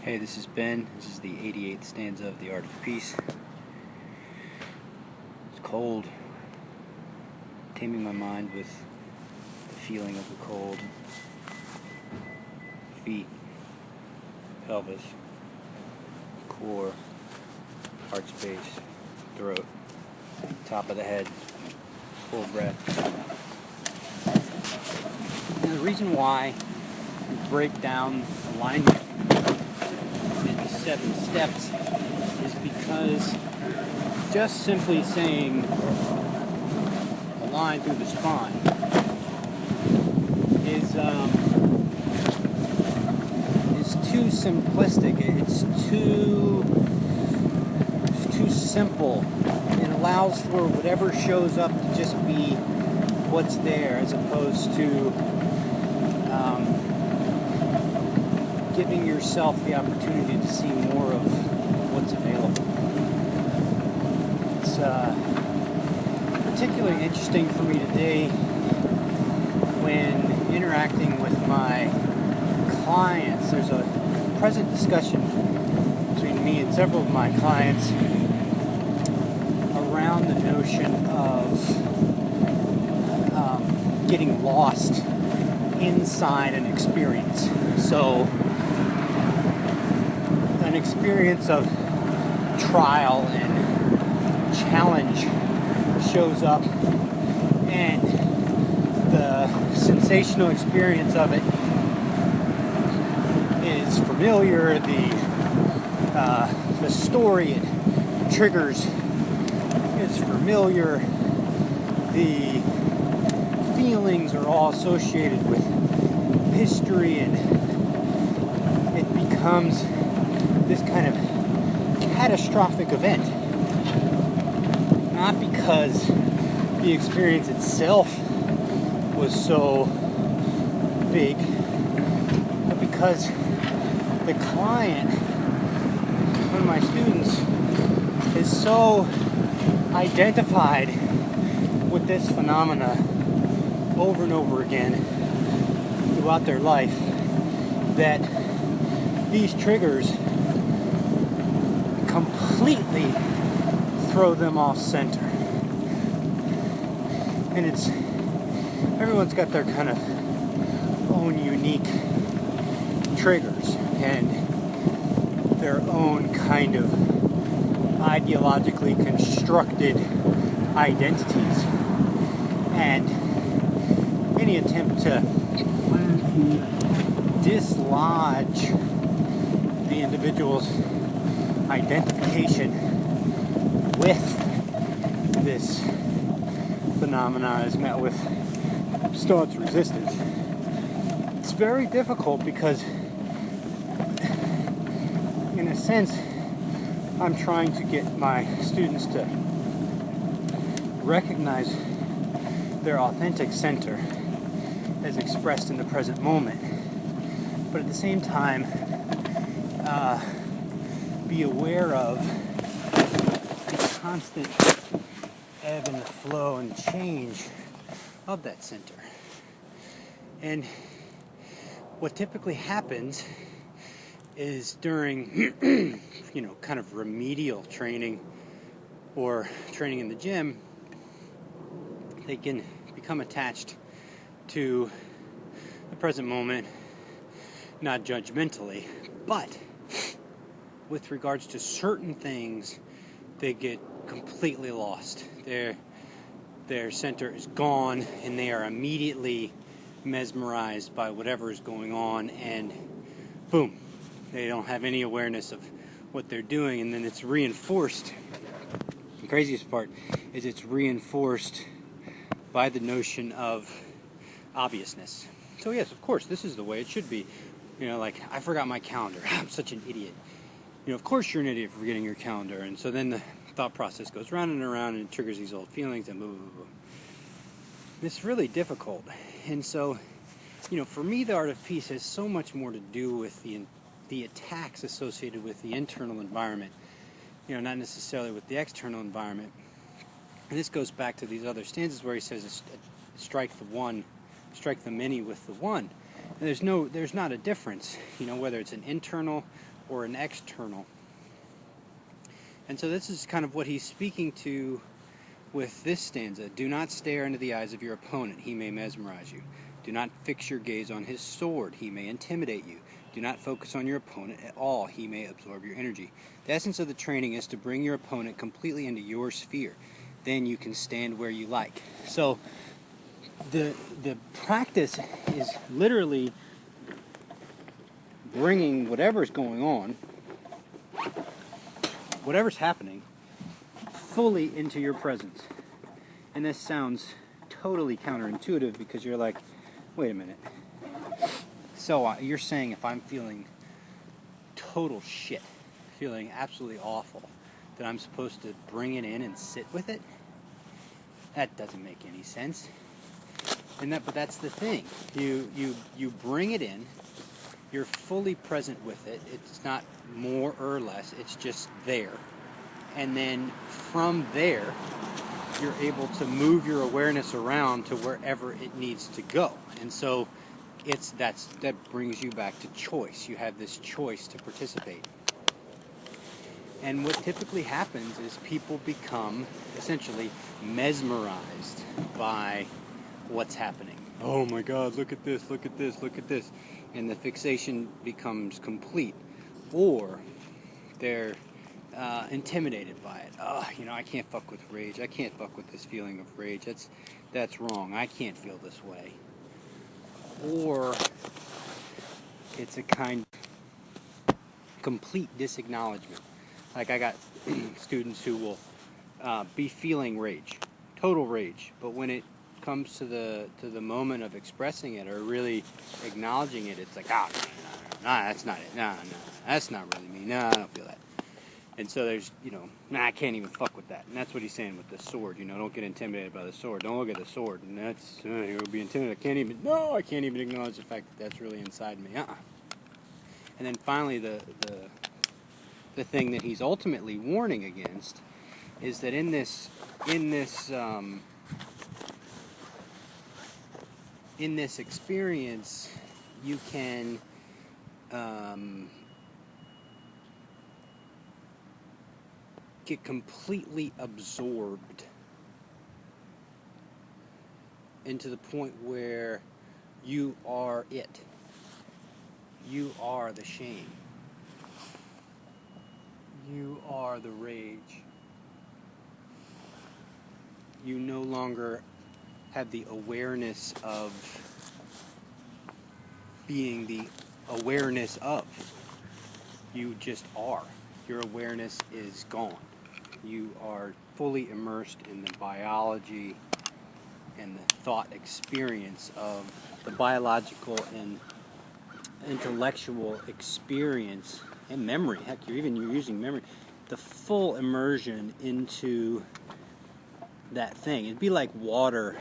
Hey, this is Ben. This is the 88th stanza of The Art of Peace. It's cold. Taming my mind with the feeling of the cold. Feet, pelvis, core, heart space, throat, top of the head, full breath. And the reason why we break down alignment into 7 steps is because just simply saying align through the spine is too simplistic. It's too simple. It allows for whatever shows up to just be what's there, as opposed to giving yourself the opportunity to see more of what's available. It's particularly interesting for me today when interacting with my clients. There's a present discussion between me and several of my clients around the notion of getting lost inside an experience. So an experience of trial and challenge shows up, and the sensational experience of it is familiar. The story it triggers is familiar. The feelings are all associated with history, and it becomes this kind of catastrophic event. Not because the experience itself was so big, but because the client, one of my students, is so identified with this phenomena over and over again throughout their life that these triggers completely throw them off center. And everyone's got their kind of own unique triggers and their own kind of ideologically constructed identities. And any attempt to dislodge the individual's identification with this phenomena is met with staunch resistance. It's very difficult because, in a sense, I'm trying to get my students to recognize their authentic center as expressed in the present moment, but at the same time be aware of the constant ebb and the flow and change of that center. And what typically happens is during kind of remedial training or training in the gym, they can become attached to the present moment, not judgmentally, but with regards to certain things, they get completely lost. Their center is gone, and they are immediately mesmerized by whatever is going on, and boom, they don't have any awareness of what they're doing, and then it's reinforced. The craziest part is it's reinforced by the notion of obviousness. So yes, of course, this is the way it should be. Like, I forgot my calendar. I'm such an idiot. Of course you're an idiot for forgetting your calendar. And so then the thought process goes round and around, and it triggers these old feelings and blah, blah, blah. It's really difficult. And so, for me, the Art of Peace has so much more to do with the attacks associated with the internal environment, not necessarily with the external environment. And this goes back to these other stanzas where he says, strike the many with the one. And there's not a difference, whether it's an internal or an external. And so this is kind of what he's speaking to with this stanza. Do not stare into the eyes of your opponent, he may mesmerize you. Do not fix your gaze on his sword, he may intimidate you. Do not focus on your opponent at all, he may absorb your energy. The essence of the training is to bring your opponent completely into your sphere. Then you can stand where you like. So the practice is literally bringing whatever's going on, whatever's happening, fully into your presence. And this sounds totally counterintuitive because you're like, wait a minute. So you're saying if I'm feeling total shit, feeling absolutely awful, that I'm supposed to bring it in and sit with it? That doesn't make any sense. But that's the thing. You bring it in. You're fully present with it. It's not more or less. It's just there. And then from there, you're able to move your awareness around to wherever it needs to go. And so that brings you back to choice. You have this choice to participate. And what typically happens is people become essentially mesmerized by what's happening. Oh my God, look at this, look at this, look at this. And the fixation becomes complete. Or they're intimidated by it. Oh, I can't fuck with rage. I can't fuck with this feeling of rage. That's wrong. I can't feel this way. Or it's a kind of complete disacknowledgement. Like I got students who will be feeling rage, total rage, but when it comes to the moment of expressing it or really acknowledging it, it's like, no, that's not it. No, that's not really me. No, I don't feel that. And so there's, I can't even fuck with that. And that's what he's saying with the sword. Don't get intimidated by the sword. Don't look at the sword. And that's, you'll be intimidated. I can't even acknowledge the fact that that's really inside me. And then finally, the thing that he's ultimately warning against is that in this experience, you can get completely absorbed into the point where you are it. You are the shame. You are the rage. You no longer have the awareness of being the awareness of. You just are. Your awareness is gone. You are fully immersed in the biology and the thought experience of the biological and intellectual experience and memory. Heck, you're using memory. The full immersion into that thing. It'd be like water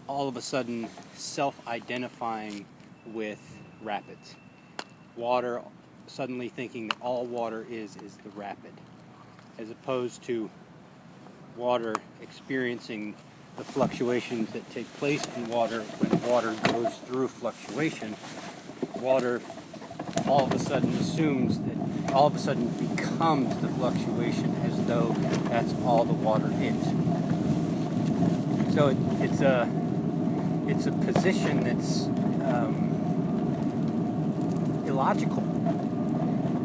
all of a sudden self-identifying with rapids. Water suddenly thinking that all water is the rapid, as opposed to water experiencing the fluctuations that take place in water. When water goes through fluctuation, water all of a sudden becomes the fluctuation, as though that's all the water is. So it's a position that's illogical.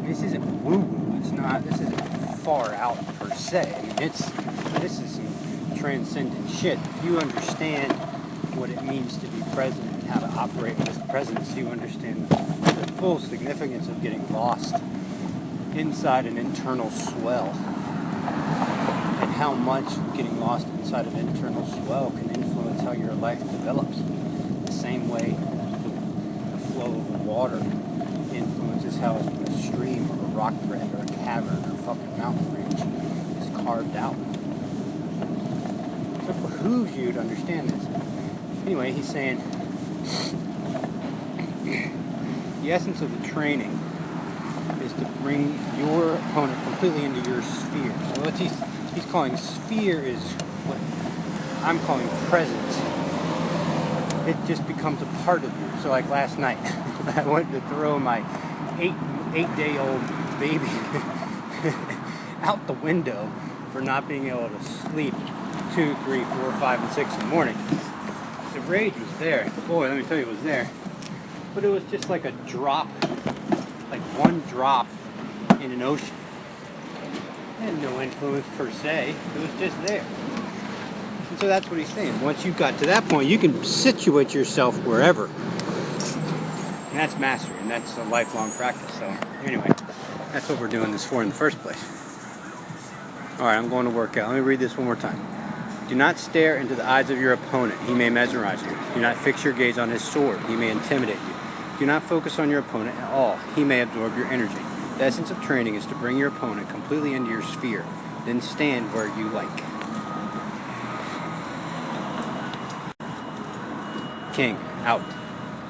This isn't woo-woo. This isn't far out per se. I mean, this is some transcendent shit. If you understand what it means to be present and how to operate with presence, you understand the full significance of getting lost inside an internal swell, and how much getting lost inside an internal swell can influence how your life develops. The same way the flow of water influences how a stream or a rock bed or a cavern or a fucking mountain range is carved out. So it behooves you to understand this. Anyway, he's saying the essence of the training is to bring your opponent completely into your sphere. So what he's calling sphere is what I'm calling presence. It just becomes a part of you. So like last night, I went to throw my 8-day-old baby out the window for not being able to sleep 2, 3, 4, 5, and 6 in the morning. The rage was there. Boy, let me tell you, it was there. But it was just like a drop, like one drop in an ocean. It had no influence per se. It was just there. And so that's what he's saying. Once you've got to that point, you can situate yourself wherever. And that's mastery, and that's a lifelong practice. So anyway, that's what we're doing this for in the first place. All right, I'm going to work out. Let me read this one more time. Do not stare into the eyes of your opponent. He may mesmerize you. Do not fix your gaze on his sword. He may intimidate you. Do not focus on your opponent at all. He may absorb your energy. The essence of training is to bring your opponent completely into your sphere. Then stand where you like. King, out.